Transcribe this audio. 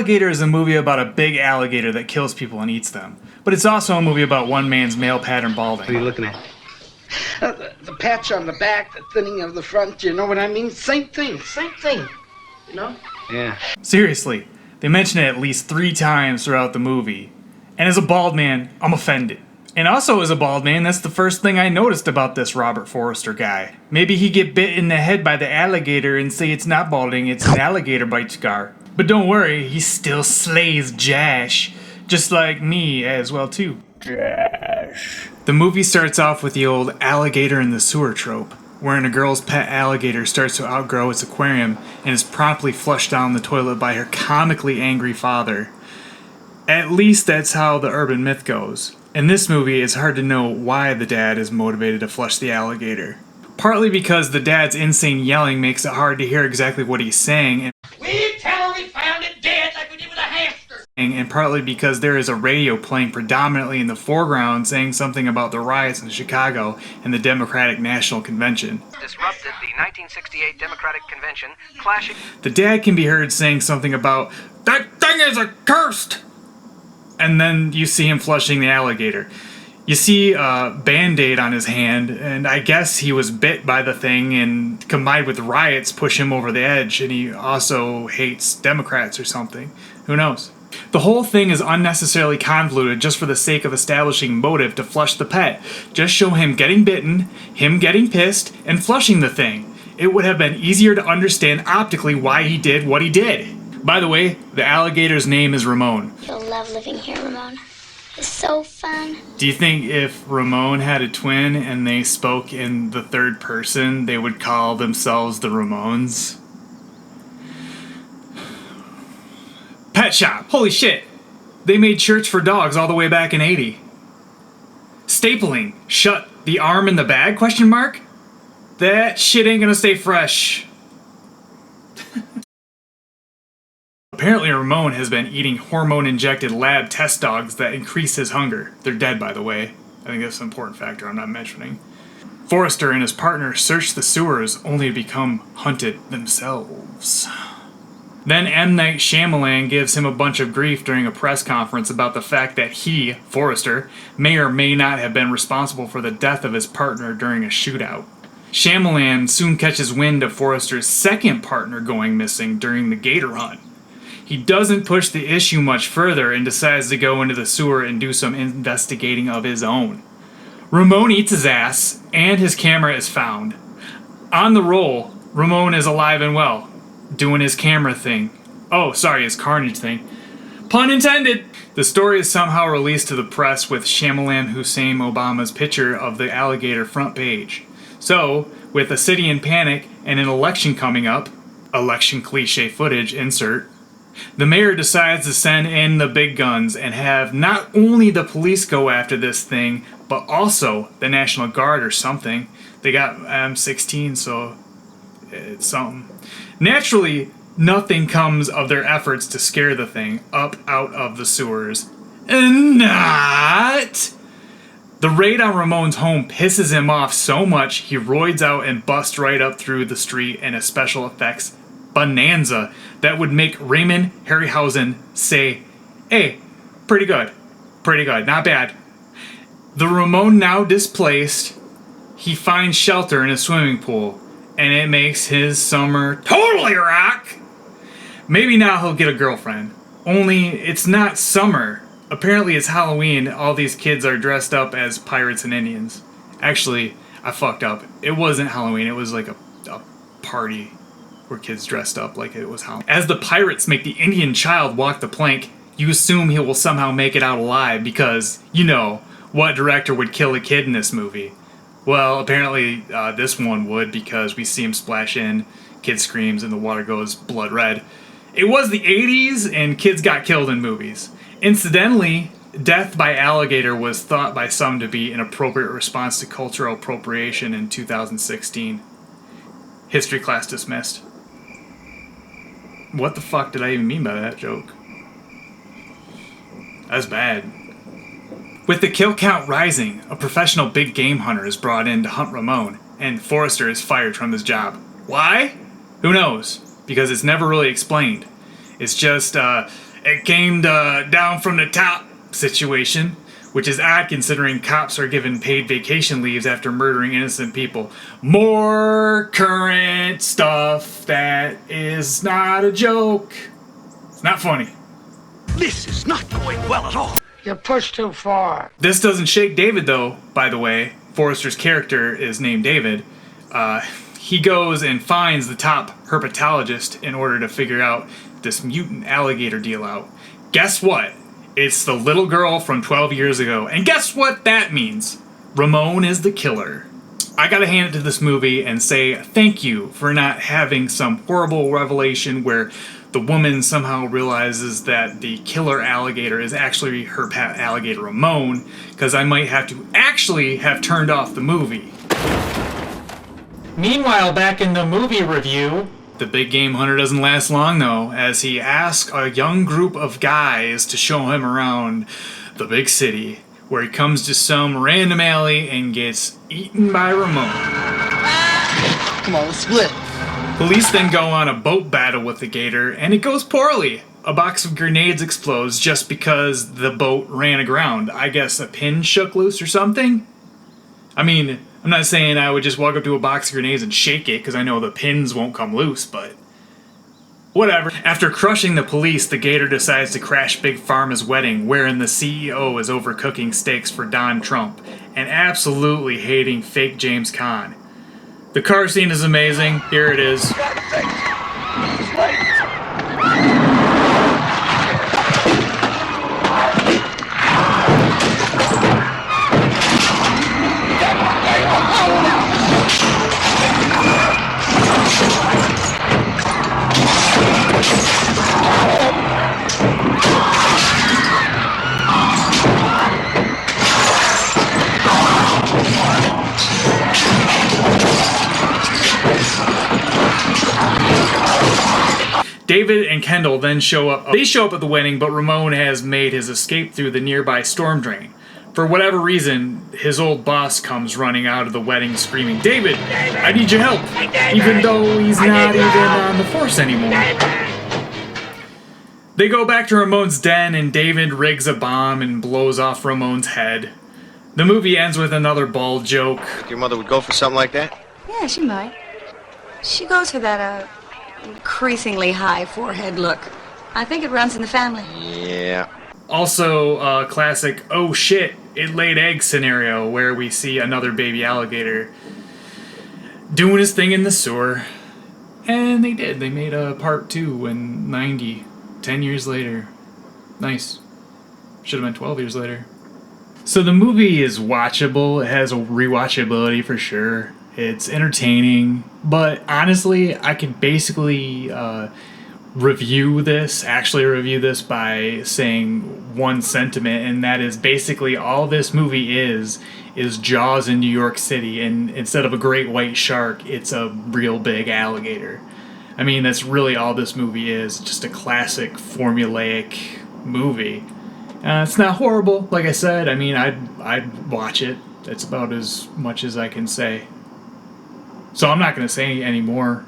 Alligator is a movie about a big alligator that kills people and eats them. But it's also a movie about one man's male pattern balding. What are you looking at? The patch on the back, the thinning of the front, you know what I mean? Same thing, you know? Yeah. Seriously, they mention it at least 3 times throughout the movie. And as a bald man, I'm offended. And also as a bald man, that's the first thing I noticed about this Robert Forster guy. Maybe he'd get bit in the head by the alligator and say it's not balding, it's an alligator bite scar. But don't worry, he still slays Josh. Just like me as well too. Josh. The movie starts off with the old alligator in the sewer trope, wherein a girl's pet alligator starts to outgrow its aquarium and is promptly flushed down the toilet by her comically angry father. At least that's how the urban myth goes. In this movie, it's hard to know why the dad is motivated to flush the alligator. Partly because the dad's insane yelling makes it hard to hear exactly what he's saying, We tell her we found it dead like we did with a hamster. and partly because there is a radio playing predominantly in the foreground saying something about the riots in Chicago and the Democratic National Convention. Disrupted the 1968 Democratic Convention, clashing. The dad can be heard saying something about, "That thing is accursed!" And then you see him flushing the alligator. You see a Band-Aid on his hand, and I guess he was bit by the thing, and combined with riots push him over the edge, and he also hates Democrats or something. Who knows? The whole thing is unnecessarily convoluted just for the sake of establishing motive to flush the pet. Just show him getting bitten, him getting pissed, and flushing the thing. It would have been easier to understand optically why he did what he did. By the way, the alligator's name is Ramon. You'll love living here, Ramon. It's so fun. Do you think if Ramon had a twin and they spoke in the third person, they would call themselves the Ramones? Pet shop. Holy shit. They made shirts for dogs all the way back in 80. Stapling. Shut the arm in the bag? Question mark? That shit ain't gonna stay fresh. Apparently Ramon has been eating hormone-injected lab test dogs that increase his hunger. They're dead, by the way. I think that's an important factor I'm not mentioning. Forrester and his partner search the sewers only to become hunted themselves. Then M. Night Shyamalan gives him a bunch of grief during a press conference about the fact that he, Forrester, may or may not have been responsible for the death of his partner during a shootout. Shyamalan soon catches wind of Forrester's second partner going missing during the gator hunt. He doesn't push the issue much further and decides to go into the sewer and do some investigating of his own. Ramon eats his ass, and his camera is found. On the roll, Ramon is alive and well, doing his camera thing. Oh, sorry, his carnage thing. Pun intended! The story is somehow released to the press with Shyamalan Hussein Obama's picture of the alligator front page. So, with a city in panic and an election coming up, election cliche footage insert, the mayor decides to send in the big guns and have not only the police go after this thing, but also the National Guard or something. They got M16, so it's something. Naturally, nothing comes of their efforts to scare the thing up out of the sewers. And not! The raid on Ramon's home pisses him off so much he roids out and busts right up through the street in a special effects bonanza that would make Raymond Harryhausen say, "Hey, pretty good, not bad." The Ramon now displaced, he finds shelter in a swimming pool, and it makes his summer totally rock. Maybe now he'll get a girlfriend, only it's not summer. Apparently it's Halloween, all these kids are dressed up as pirates and Indians. Actually, I fucked up. It wasn't Halloween, it was like a party where kids dressed up like it was Halloween. As the pirates make the Indian child walk the plank, you assume he will somehow make it out alive because, you know, what director would kill a kid in this movie? Well, apparently this one would because we see him splash in, kid screams, and the water goes blood red. It was the 80s and kids got killed in movies. Incidentally, death by alligator was thought by some to be an appropriate response to cultural appropriation in 2016. History class dismissed. What the fuck did I even mean by that joke? That's bad. With the kill count rising, a professional big game hunter is brought in to hunt Ramon, and Forrester is fired from his job. Why? Who knows? Because it's never really explained. It's just, it came to down from the top situation, which is odd considering cops are given paid vacation leaves after murdering innocent people. More current stuff that is not a joke. It's not funny. This is not going well at all. You pushed too far. This doesn't shake David, though, by the way. Forrester's character is named David. He goes and finds the top herpetologist in order to figure out this mutant alligator deal out. Guess what? It's the little girl from 12 years ago. And guess what that means? Ramon is the killer. I gotta hand it to this movie and say thank you for not having some horrible revelation where the woman somehow realizes that the killer alligator is actually her pet alligator Ramon, because I might have to actually have turned off the movie. Meanwhile, back in the movie review, The big game hunter doesn't last long, though, as he asks a young group of guys to show him around the big city, where he comes to some random alley and gets eaten by Ramon. Come on, let's split. Police then go on a boat battle with the gator, and it goes poorly. A box of grenades explodes just because the boat ran aground. I guess a pin shook loose or something? I mean, I'm not saying I would just walk up to a box of grenades and shake it, because I know the pins won't come loose, but whatever. After crushing the police, the gator decides to crash Big Pharma's wedding, wherein the CEO is overcooking steaks for Don Trump, and absolutely hating fake James Caan. The car scene is amazing. Here it is. David and Kendall then show up. They show up at the wedding, but Ramon has made his escape through the nearby storm drain. For whatever reason, his old boss comes running out of the wedding screaming, "David, I need your help," even though he's not even on the force anymore. They go back to Ramon's den, and David rigs a bomb and blows off Ramon's head. The movie ends with another bald joke. Your mother would go for something like that? Yeah, she might. She goes for that, increasingly high forehead look. I think it runs in the family. Yeah. Also, a classic "oh shit, it laid eggs" scenario where we see another baby alligator doing his thing in the sewer. And they did. They made a part 2 in 90, 10 years later. Nice. Should have been 12 years later. So the movie is watchable. It has a rewatchability for sure. It's entertaining, but honestly, I could basically review this by saying one sentiment, and that is basically all this movie is Jaws in New York City, and instead of a great white shark, it's a real big alligator. I mean, that's really all this movie is, just a classic formulaic movie. It's not horrible, like I said. I mean, I'd watch it. That's about as much as I can say. So I'm not going to say any more.